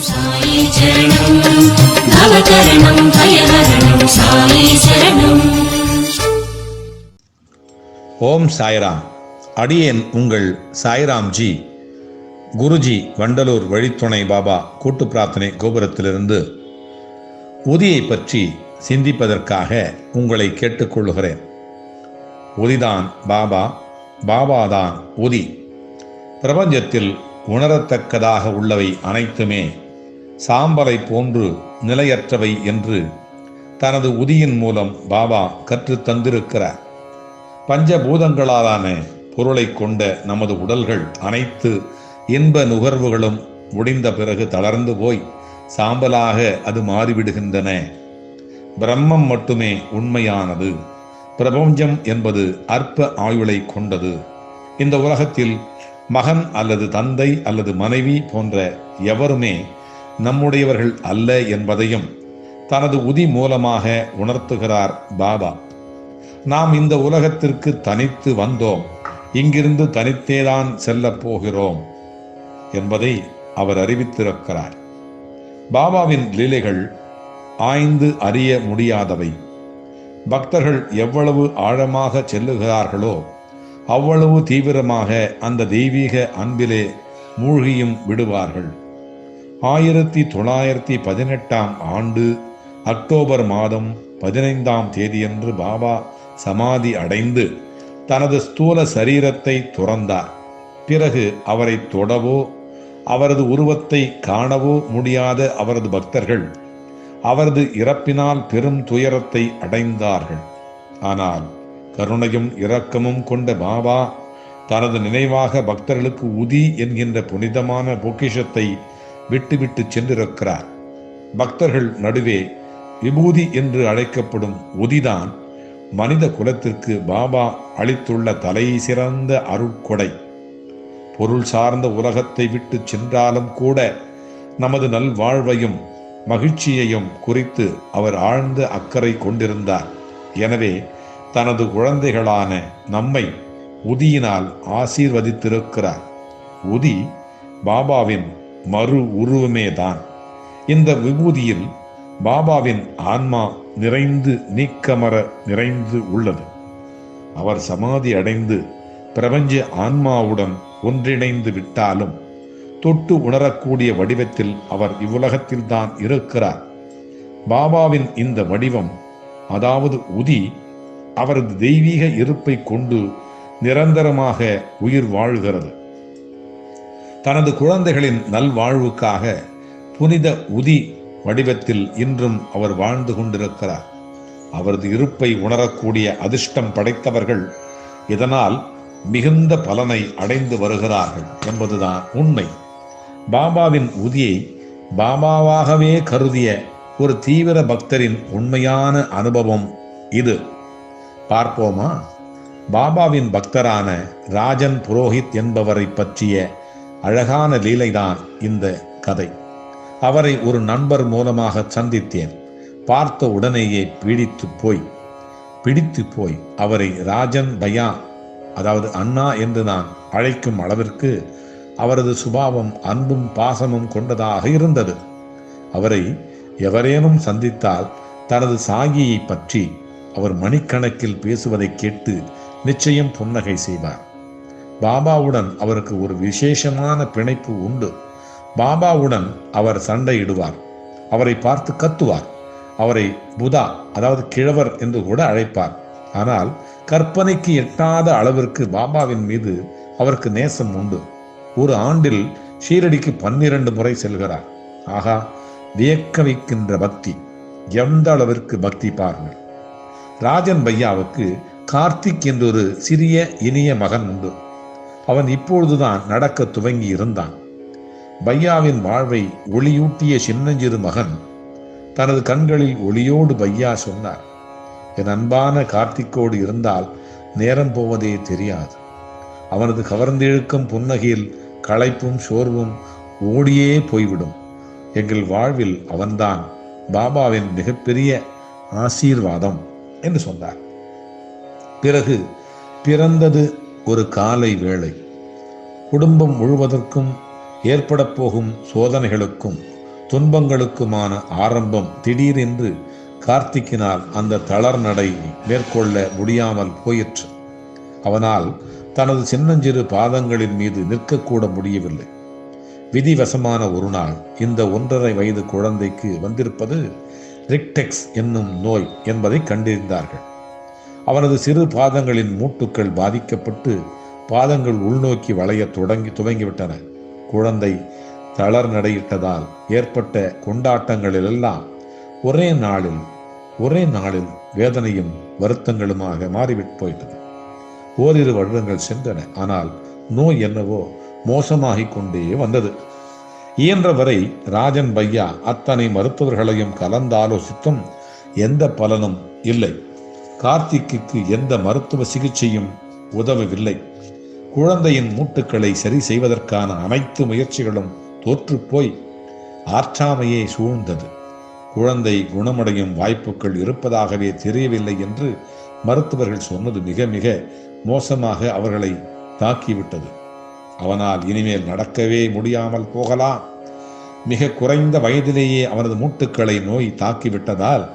சாயி சரணம் பவகரணம் பயஹரணம் சாயி சரணம். ஓம் சாய்ராம். அடியேன் உங்கள் சாய்ராம்ஜி. குருஜி வண்டலூர் வழித்துணை பாபா கூட்டு பிரார்த்தனை கோபுரத்திலிருந்து உதியை பற்றி சிந்திப்பதற்காக உங்களை கேட்டுக்கொள்கிறேன். உதிதான் பாபா, பாபாதான் உதி. பிரபஞ்சத்தில் உணரத்தக்கதாக உள்ளவை அனைத்துமே சாம்பலை போன்று நிலையற்றவை என்று தனது உதியின் மூலம் பாபா கற்றுத் தந்திருக்கிறார். பஞ்சபூதங்களாலான பொருளை கொண்ட நமது உடல்கள் அனைத்து இன்ப நுகர்வுகளும் முடிந்த பிறகு தளர்ந்து போய் சாம்பலாக அது மாறிவிடுகின்றன. பிரம்மம் மட்டுமே உண்மையானது. பிரபஞ்சம் என்பது அற்ப ஆயுளை கொண்டது. இந்த உலகத்தில் மகன் அல்லது தந்தை அல்லது மனைவி போன்ற எவருமே நம்முடையவர்கள் அல்ல என்பதையும் தனது உதி மூலமாக உணர்த்துகிறார் பாபா. நாம் இந்த உலகத்திற்கு தனித்து வந்தோம், இங்கிருந்து தனித்தேதான் செல்லப் போகிறோம் என்பதை அவர் அறிவித்திருக்கிறார். பாபாவின் லீலைகள் ஆய்ந்து அறிய முடியாதவை. பக்தர்கள் எவ்வளவு ஆழமாக செல்லுகிறார்களோ அவ்வளவு தீவிரமாக அந்த தெய்வீக அன்பிலே மூழ்கியும் விடுவார்கள். 1918 ஆண்டு அக்டோபர் மாதம் 15ஆம் தேதியன்று பாபா சமாதி அடைந்து தனது ஸ்தூல சரீரத்தை துறந்தார். பிறகு அவரை தொடவோ அவரது உருவத்தை காணவோ முடியாத அவரது பக்தர்கள் அவரது இறப்பினால் பெரும் துயரத்தை அடைந்தார்கள். ஆனால் கருணையும் இரக்கமும் கொண்ட பாபா தனது நினைவாக பக்தர்களுக்கு உதி என்கின்ற புனிதமான பொக்கிஷத்தை விட்டுவிட்டு சென்றிருக்கிறார். பக்தர்கள் நடுவே விபூதி என்று அழைக்கப்படும் உதிதான் மனித குலத்திற்கு பாபா அளித்துள்ள தலை சிறந்த அருட்கொடை. பொருள் சார்ந்த உலகத்தை விட்டு சென்றாலும் கூட நமது நல்வாழ்வையும் மகிழ்ச்சியையும் குறித்து அவர் ஆழ்ந்த அக்கறை கொண்டிருந்தார். எனவே தனது குழந்தைகளான நம்மை உதியினால் ஆசீர்வதித்திருக்கிறார். உதி பாபாவின் மறு உருவமேதான். இந்த விபூதியில் பாபாவின் ஆன்மா நிறைந்து நீக்கமர நிறைந்து உள்ளது. அவர் சமாதி அடைந்து பிரபஞ்ச ஆன்மாவுடன் ஒன்றிணைந்து விட்டாலும் தொட்டு உணரக்கூடிய வடிவத்தில் அவர் இவ்வுலகத்தில்தான் இருக்கிறார். பாபாவின் இந்த வடிவம், அதாவது உதி, அவரது தெய்வீக இருப்பை கொண்டு நிரந்தரமாக உயிர் வாழ்கிறது. தனது குழந்தைகளின் நல்வாழ்வுக்காக புனித உதி வடிவத்தில் இன்றும் அவர் வாழ்ந்து கொண்டிருக்கிறார். அவரது இருப்பை உணரக்கூடிய அதிர்ஷ்டம் படைத்தவர்கள் இதனால் மிகுந்த பலனை அடைந்து வருகிறார்கள் என்பதுதான் உண்மை. பாபாவின் உதியை பாபாவாகவே கருதிய ஒரு தீவிர பக்தரின் உண்மையான அனுபவம் இது. பார்ப்போமா? பாபாவின் பக்தரான ராஜன் புரோஹித் என்பவரை பற்றிய அழகான லீலைதான் இந்த கதை. அவரை ஒரு நண்பர் மூலமாக சந்தித்தேன். பார்த்த உடனேயே பிடித்து போய் அவரை ராஜன் பையா, அதாவது அண்ணா என்று நான் அழைக்கும் அளவிற்கு அவரது சுபாவம் அன்பும் பாசமும் கொண்டதாக இருந்தது. அவரை எவரேனும் சந்தித்தால் தனது சாகியை பற்றி அவர் மணிக்கணக்கில் பேசுவதை கேட்டு நிச்சயம் புன்னகை செய்வார். பாபாவுடன் அவருக்கு ஒரு விசேஷமான பிணைப்பு உண்டு. பாபாவுடன் அவர் சண்டையிடுவார், அவரை பார்த்து கத்துவார், அவரை புதா, அதாவது கிழவர் என்று கூட அழைப்பார். ஆனால் கற்பனைக்கு எட்டாத அளவிற்கு பாபாவின் மீது அவருக்கு நேசம் உண்டு. ஒரு ஆண்டில் ஷீரடிக்கு 12 முறை செல்கிறார். ஆகா, வியக்க வைக்கின்ற பக்தி! எந்த அளவிற்கு பக்தி பாருங்கள்! ராஜன் பையாவுக்கு கார்த்திக் என்றொரு சிறிய இனிய மகன் உண்டு. அவன் இப்பொழுதுதான் நடக்க துவங்கி இருந்தான். பையாவின் வாழ்வை ஒளியூட்டிய சின்னஞ்சிறு மகன் தனது கண்களில் ஒளியோடு பையா சொன்னார், என் அன்பான கார்த்திக்கோடு இருந்தால் நேரம் போவதே தெரியாது. அவனது கவர்ந்திழுக்கும் புன்னகையில் களைப்பும் சோர்வும் ஓடியே போய்விடும். எங்கள் வாழ்வில் அவன்தான் பாபாவின் மிகப்பெரிய ஆசீர்வாதம் என்று சொன்னார். பிறகு பிறந்தது ஒரு காலை வேளை. குடும்பம் முழுவதற்கும் ஏற்பட போகும் சோதனைகளுக்கும் துன்பங்களுக்குமான ஆரம்பம் திடீரென்று கார்த்திக்கினால் அந்த தளர் நடை மேற்கொள்ள முடியாமல் போயிற்று. அவனால் தனது சின்னஞ்சிறு பாதங்களின் மீது நிற்கக்கூட முடியவில்லை. விதிவசமான ஒரு நாள் இந்த 1.5 வயது குழந்தைக்கு வந்திருப்பது ரிக்டெக்ஸ் என்னும் நோய் என்பதை கண்டறிந்தார்கள். அவனது சிறு பாதங்களின் மூட்டுக்கள் பாதிக்கப்பட்டு பாதங்கள் உள்நோக்கி வளைய துவங்கிவிட்டன. குழந்தை தளர் நடையிட்டதால் ஏற்பட்ட கொண்டாட்டங்களிலெல்லாம் ஒரே நாளில் வேதனையும் வருத்தங்களுமாக மாறிவிட்டு போயிட்டது. ஓரிரு வருடங்கள் சென்றன. ஆனால் நோய் என்னவோ மோசமாகிக் கொண்டே வந்தது. இயன்றவரை ராஜன் பையா அத்தனை மருத்துவர்களையும் கலந்தாலோசித்தும் எந்த பலனும் இல்லை. கார்த்திக்கு எந்த மருத்துவ சிகிச்சையும் உதவவில்லை. குழந்தையின் மூட்டுக்களை சரி செய்வதற்கான அனைத்து முயற்சிகளும் தோற்றுப்போய் ஆற்றாமையே சூழ்ந்தது. குழந்தை குணமடையும் வாய்ப்புகள் இருப்பதாகவே தெரியவில்லை என்று மருத்துவர்கள் சொன்னது மிக மிக மோசமாக அவர்களை தாக்கிவிட்டது. அவனால் இனிமேல் நடக்கவே முடியாமல் போகலாம். மிக குறைந்த வயதிலேயே அவனது மூட்டுக்களை நோய் தாக்கிவிட்டதால்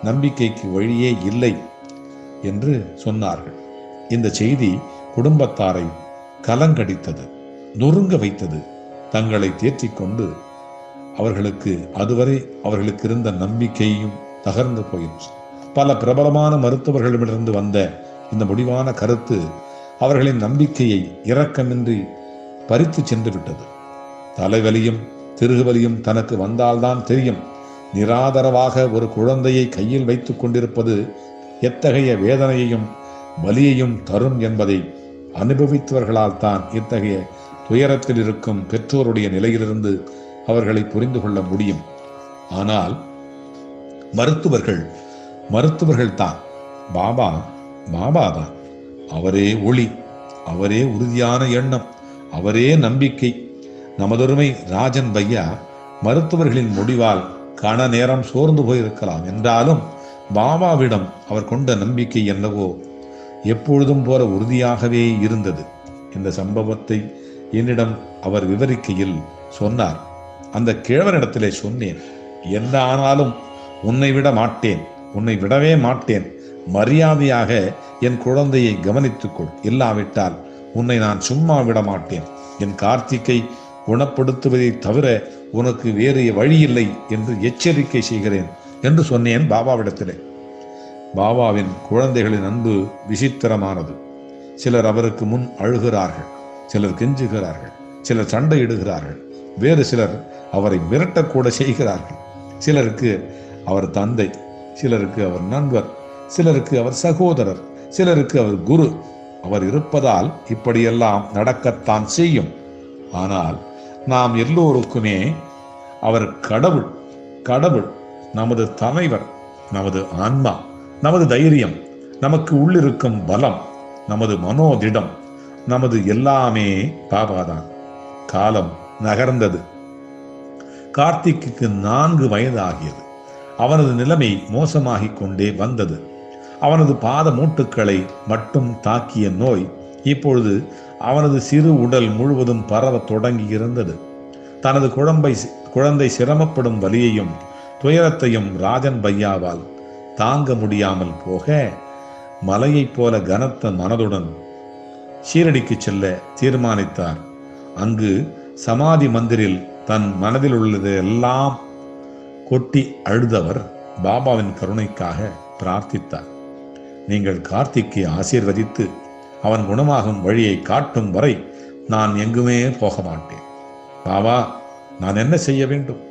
நம்பிக்கைக்கு வழியே இல்லை என்று சொன்னார்கள். இந்த செய்தி குடும்பத்தாரை கலங்கடித்தது, நொறுங்க வைத்தது. தங்களை தேற்றிக் கொண்டு அதுவரை அவர்களுக்கு இருந்த நம்பிக்கையும் தகர்ந்து போயிற்று. பல பிரபலமான மருத்துவர்களிடமிருந்து வந்த இந்த முடிவான கருத்து அவர்களின் நம்பிக்கையை இரக்கமின்றி பறித்து சென்று விட்டது. தலைவலியும் திருகுவலியும் தனக்கு வந்தால்தான் தெரியும். நிராதரவாக ஒரு குழந்தையை கையில் வைத்துக் கொண்டிருப்பது எத்தகைய வேதனையையும் வலியையும் தரும் என்பதை அனுபவித்தவர்களால் தான் இத்தகைய துயரத்தில் இருக்கும் பெற்றோருடைய நிலையிலிருந்து அவர்களை புரிந்து கொள்ள முடியும். ஆனால் மருத்துவர்கள் தான் பாபா தான். அவரே ஒளி, அவரே உறுதியான எண்ணம், அவரே நம்பிக்கை. நமதொருமை ராஜன் பையா மருத்துவர்களின் முடிவால் கண நேரம் சோர்ந்து போயிருக்கலாம். என்றாலும் பாபாவிடம் அவர் கொண்ட நம்பிக்கை என்னவோ எப்பொழுதும் போல உறுதியாகவே இருந்தது. இந்த சம்பவத்தை என்னிடம் அவர் விவரிக்கையில் சொன்னார். அந்த கிழவனிடத்திலே சொன்னேன், என்ன ஆனாலும் உன்னை விடவே மாட்டேன். மரியாதையாக என் குழந்தையை கவனித்துக்கொள். இல்லாவிட்டால் உன்னை நான் சும்மா விட மாட்டேன். என் கார்த்திக்கை குணப்படுத்துவதை தவிர உனக்கு வேறு வழி இல்லை என்று எச்சரிக்கை செய்கிறேன் என்று சொன்னேன் பாபாவிடத்திலே. பாபாவின் குழந்தைகளின் அன்பு விசித்திரமானது. சிலர் அவருக்கு முன் அழுகிறார்கள், சிலர் கெஞ்சுகிறார்கள், சிலர் சண்டையிடுகிறார்கள், வேறு சிலர் அவரை மிரட்டக்கூட செய்கிறார்கள். சிலருக்கு அவர் தந்தை, சிலருக்கு அவர் நண்பர், சிலருக்கு அவர் சகோதரர், சிலருக்கு அவர் குரு. அவர் இருப்பதால் இப்படியெல்லாம் நடக்கத்தான் செய்யும். ஆனால் நாம் எல்லோருக்குமே அவர் கடவுள், நமது தலைவர், நமது ஆன்மா, நமது தைரியம், நமக்கு உள்ளிருக்கும் பலம், நமது மனோதிடம், நமது எல்லாமே பாபாதான். காலம் நகர்ந்தது. கார்த்திக்கு 4 வயது ஆகியது. அவனது நிலைமை மோசமாகிக் கொண்டே வந்தது. அவனது பாத மூட்டுக்களை மட்டும் தாக்கிய நோய் இப்பொழுது அவனது சிறு உடல் முழுவதும் பரவ தொடங்கி இருந்தது. தனது குழந்தை சிரமப்படும் வலியையும் துயரத்தையும் ராஜன் பையாவால் தாங்க முடியாமல் போக மலையைப் போல கனத்த மனதுடன் ஷீரடிக்கு செல்ல தீர்மானித்தார். அங்கு சமாதி மந்திரில் தன் மனதில் உள்ளது எல்லாம் கொட்டி அழுதவர் பாபாவின் கருணைக்காக பிரார்த்தித்தார். நீங்கள் கார்த்திக்கை ஆசீர்வதித்து அவன் குணமாகும் வழியை காட்டும் வரை நான் எங்குமே போக மாட்டேன். பாபா, நான் என்ன செய்ய வேண்டும்,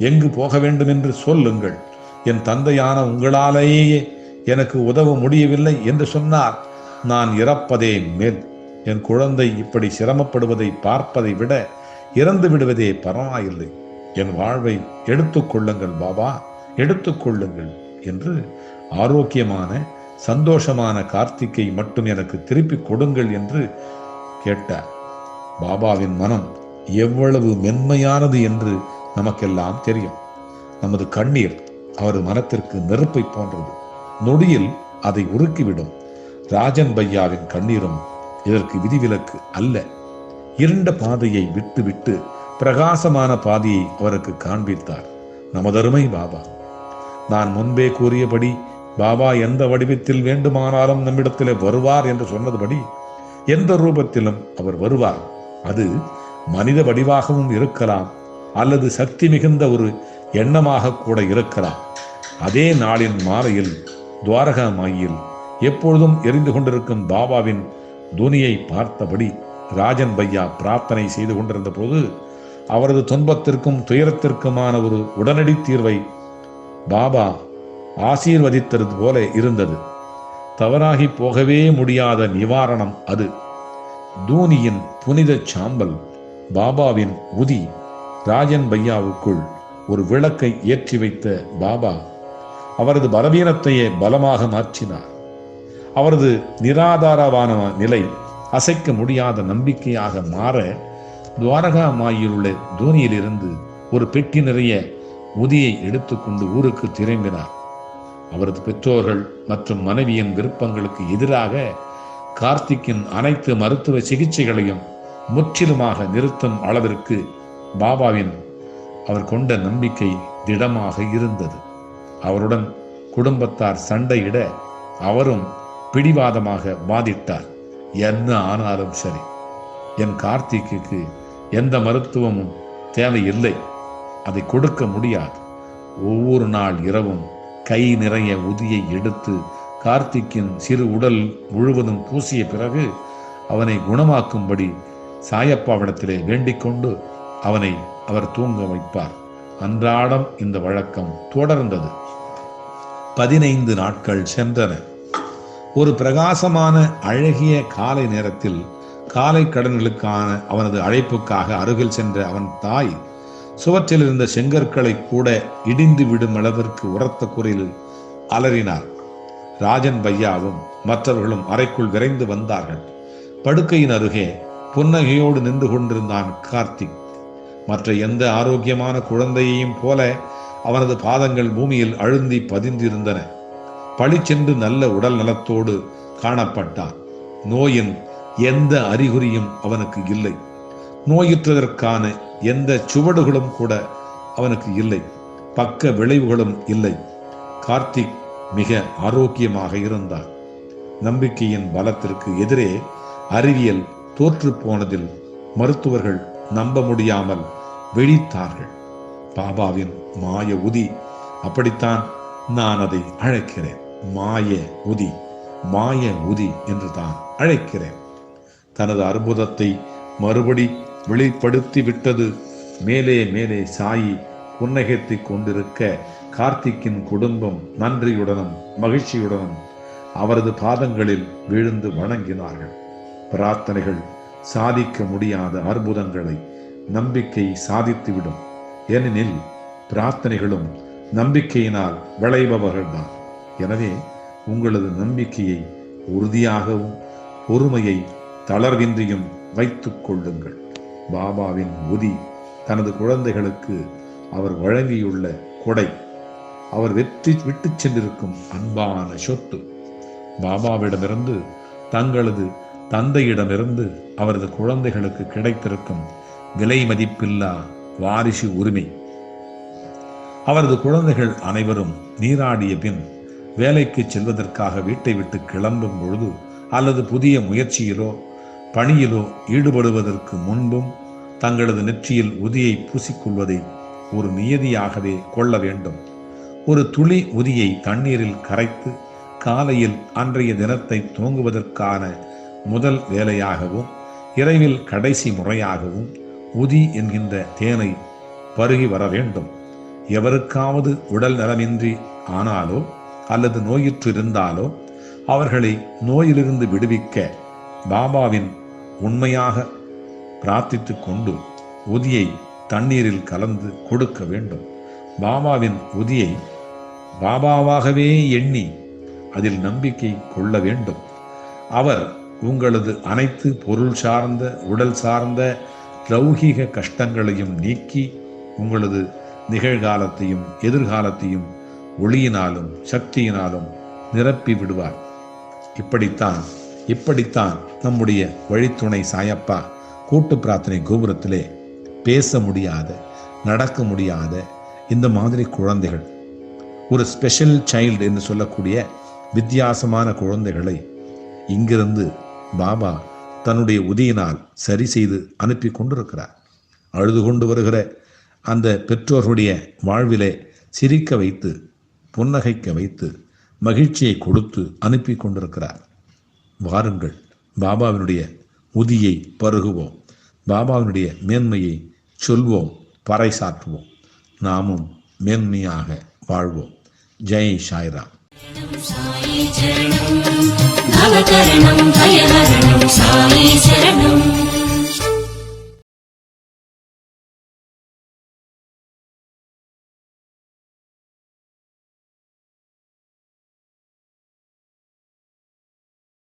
எங்கு போக வேண்டும் என்று சொல்லுங்கள். என் தந்தையான உங்களாலேயே எனக்கு உதவ முடியவில்லை என்று சொன்னார். நான் இறப்பதே மேல். என் குழந்தை இப்படி சிரமப்படுவதை பார்ப்பதை விட இறந்து விடுவதே பரவாயில்லை. என் வாழ்வை எடுத்துக்கொள்ளுங்கள் பாபா, எடுத்துக்கொள்ளுங்கள் என்று ஆரோக்கியமான சந்தோஷமான கார்த்திகை மட்டும் எனக்கு திருப்பி கொடுங்கள் என்று கேட்டார். பாபாவின் மனம் எவ்வளவு மென்மையானது என்று நமக்கெல்லாம் தெரியும். நமது கண்ணீர் அவரது மனத்திற்கு நெருப்பை போன்றது. நொடியில் அதை உருக்கிவிடும். ராஜன் பையாவின் கண்ணீரும் இதற்கு விதிவிலக்கு அல்ல. இருண்ட பாதையை விட்டு பிரகாசமான பாதையை அவருக்கு காண்பித்தார். நமதருமை பாபா, நான் முன்பே கூறியபடி பாபா எந்த வடிவத்தில் வேண்டுமானாலும் நம்மிடத்திலே வருவார் என்று சொன்னதுபடி எந்த ரூபத்திலும் அவர் வருவார். அது மனித வடிவாகவும் இருக்கலாம், அல்லது சக்தி மிகுந்த ஒரு எண்ணமாக கூட இருக்கலாம். அதே நாளின் மாலையில் துவாரகா மாயில் எப்பொழுதும் எரிந்து கொண்டிருக்கும் பாபாவின் துனியை பார்த்தபடி ராஜன் பையா பிரார்த்தனை செய்து கொண்டிருந்த போது அவரது துன்பத்திற்கும் துயரத்திற்குமான ஒரு உடனடி தீர்வை பாபா ஆசீர்வதித்தது போல இருந்தது. தவறாகி போகவே முடியாத நிவாரணம் அது. தூனியின் புனித சாம்பல், பாபாவின் உதி ராஜன் பையாவுக்குள் ஒரு விளக்கை ஏற்றி வைத்த பாபா அவரது பலவீனத்தையே பலமாக மாற்றினார். அவரது நிராதாரமான நிலை அசைக்க முடியாத நம்பிக்கையாக மாற துவாரகா மாயில் உள்ள தூணியிலிருந்து ஒரு பெட்டி நிறைய உதியை எடுத்துக்கொண்டு ஊருக்கு திரும்பினார். அவரது பெற்றோர்கள் மற்றும் மனைவியின் விருப்பங்களுக்கு எதிராக கார்த்திக்கின் அனைத்து மருத்துவ சிகிச்சைகளையும் முற்றிலுமாக நிறுத்தும் அளவிற்கு பாபாவின் அவர் கொண்ட நம்பிக்கை திடமாக இருந்தது. அவருடன் குடும்பத்தார் சண்டையிட அவரும் பிடிவாதமாக வாதிட்டார். என்ன ஆனாலும் சரி, என் கார்த்திக்கு எந்த மருத்துவமும் தேவையில்லை, அதை கொடுக்க முடியாது. ஒவ்வொரு நாள் இரவும் கை நிறைய உதியை எடுத்து கார்த்திக்கின் சிறு உடல் முழுவதும் பூசிய பிறகு அவனை குணமாக்கும்படி சாயப்பாவிடத்திலே வேண்டிக் கொண்டு அவனை அவர் தூங்க வைப்பார். அன்றாடம் இந்த வழக்கம் தொடர்ந்தது. 15 நாட்கள் சென்றன. ஒரு பிரகாசமான அழகிய காலை நேரத்தில் காலை கடன்களுக்கான அவனது அழைப்புக்காக அருகில் சென்ற அவன் தாய் சுவற்றில் இருந்த செங்கற்களை கூட இடிந்து விடும் அளவிற்கு உரத்த குரலில் அலறினார். ராஜன் பையாவும் மற்றவர்களும் அறைக்குள் விரைந்து வந்தார்கள். படுக்கையின் அருகே புன்னகையோடு நின்று கொண்டிருந்தான் கார்த்திக். மற்ற எந்த ஆரோக்கியமான குழந்தையையும் போல அவனது பாதங்கள் பூமியில் அழுந்தி பதிந்திருந்தன. பழிச்சென்று நல்ல உடல் நலத்தோடு காணப்பட்டான். நோயின் எந்த அறிகுறியும் அவனுக்கு இல்லை. நோயுற்றதற்கான எந்த சுவடுகளும் கூட அவனுக்கு இல்லை. பக்க விளைவுகளும் இல்லை. கார்த்திக் மிக ஆரோக்கியமாக இருந்தான். நம்பிக்கையின் பலத்திற்கு எதிரே அறிவியல் தோற்று போனதில் மருத்துவர்கள் நம்ப முடியாமல் வெடித்தார்கள். பாபாவின் மாய உதி, அப்படித்தான் நான் அதை அழைக்கிறேன். மாய உதி, மாய உதி என்று தான் அழைக்கிறேன். தனது அற்புதத்தை மறுபடி வெளிப்படுத்தி விட்டது. மேலே மேலே சாயி புன்னகைத்துக் கொண்டிருக்க கார்த்திக்கின் குடும்பம் நன்றியுடனும் மகிழ்ச்சியுடனும் அவரது பாதங்களில் விழுந்து வணங்கினார்கள். பிரார்த்தனைகள் சாதிக்க முடியாத அற்புதங்களை நம்பிக்கை சாதித்துவிடும். ஏனெனில் பிரார்த்தனைகளும் நம்பிக்கையினால் விளைபவர்கள்தான். எனவே உங்களது நம்பிக்கையை உறுதியாகவும் பொறுமையை தளர்வின்றியும் வைத்துக் கொள்ளுங்கள். பாபாவின் உதி தனது குழந்தைகளுக்கு அவர் வழங்கியுள்ள கொடை, அவர் விட்டு சென்றிருக்கும் அன்பான சொத்து. பாபாவிடமிருந்து தங்களது தந்தையிடமிருந்து அவரது குழந்தைகளுக்கு கிடைத்திருக்கும் விலை மதிப்பில்லா வாரிசு உரிமை. அவரது குழந்தைகள் அனைவரும் நீராடிய பின் வேலைக்கு செல்வதற்காக வீட்டை விட்டு கிளம்பும் பொழுது அல்லது புதிய முயற்சியிலோ பணியிலோ ஈடுபடுவதற்கு முன்பும் தங்களது நெற்றியில் உதியை பூசிக்கொள்வதை ஒரு நியதியாகவே கொள்ள வேண்டும். ஒரு துளி உதியை தண்ணீரில் கரைத்து காலையில் அன்றைய தினத்தை துவங்குவதற்கான முதல் வேலையாகவும் இரவில் கடைசி முறையாகவும் உதி என்கின்ற தேனை பருகி வர வேண்டும். எவருக்காவது உடல் நலமின்றி ஆனாலோ அல்லது நோயுற்று இருந்தாலோ அவர்களை நோயிலிருந்து விடுவிக்க பாபாவின் உண்மையாக பிரார்த்தித்து கொண்டு உதியை தண்ணீரில் கலந்து கொடுக்க வேண்டும். பாபாவின் உதியை பாபாவாகவே எண்ணி அதில் நம்பிக்கை கொள்ள வேண்டும். அவர் உங்களது அனைத்து பொருள் சார்ந்த உடல் சார்ந்த லௌகீக கஷ்டங்களையும் நீக்கி உங்களது நிகழ்காலத்தையும் எதிர்காலத்தையும் ஒளியினாலும் சக்தியினாலும் நிரப்பி விடுவார். இப்படித்தான் நம்முடைய வழித்துணை சாயப்பா கூட்டு பிரார்த்தனை கோபுரத்திலே பேச முடியாத, நடக்க முடியாத, இந்த மாதிரி குழந்தைகள், ஒரு ஸ்பெஷல் சைல்டு என்று சொல்லக்கூடிய வித்தியாசமான குழந்தைகளை இங்கிருந்து பாபா தன்னுடைய உதவியினால் சரி செய்து அனுப்பி கொண்டிருக்கிறார். அழுது கொண்டு வருகிற அந்த பெற்றோர்களுடைய வாழ்விலே சிரிக்க வைத்து, புன்னகைக்க வைத்து, மகிழ்ச்சியை கொடுத்து அனுப்பி கொண்டிருக்கிறார். வாருங்கள், பாபாவினுடைய உதியை பருகுவோம், பாபாவினுடைய மேன்மையை சொல்வோம், பறைசாற்றுவோம், நாமும் மேன்மையாக வாழ்வோம். ஜெய் சாய்ராம். சாயி சரணம், பவகரணம், பயஹரணம்.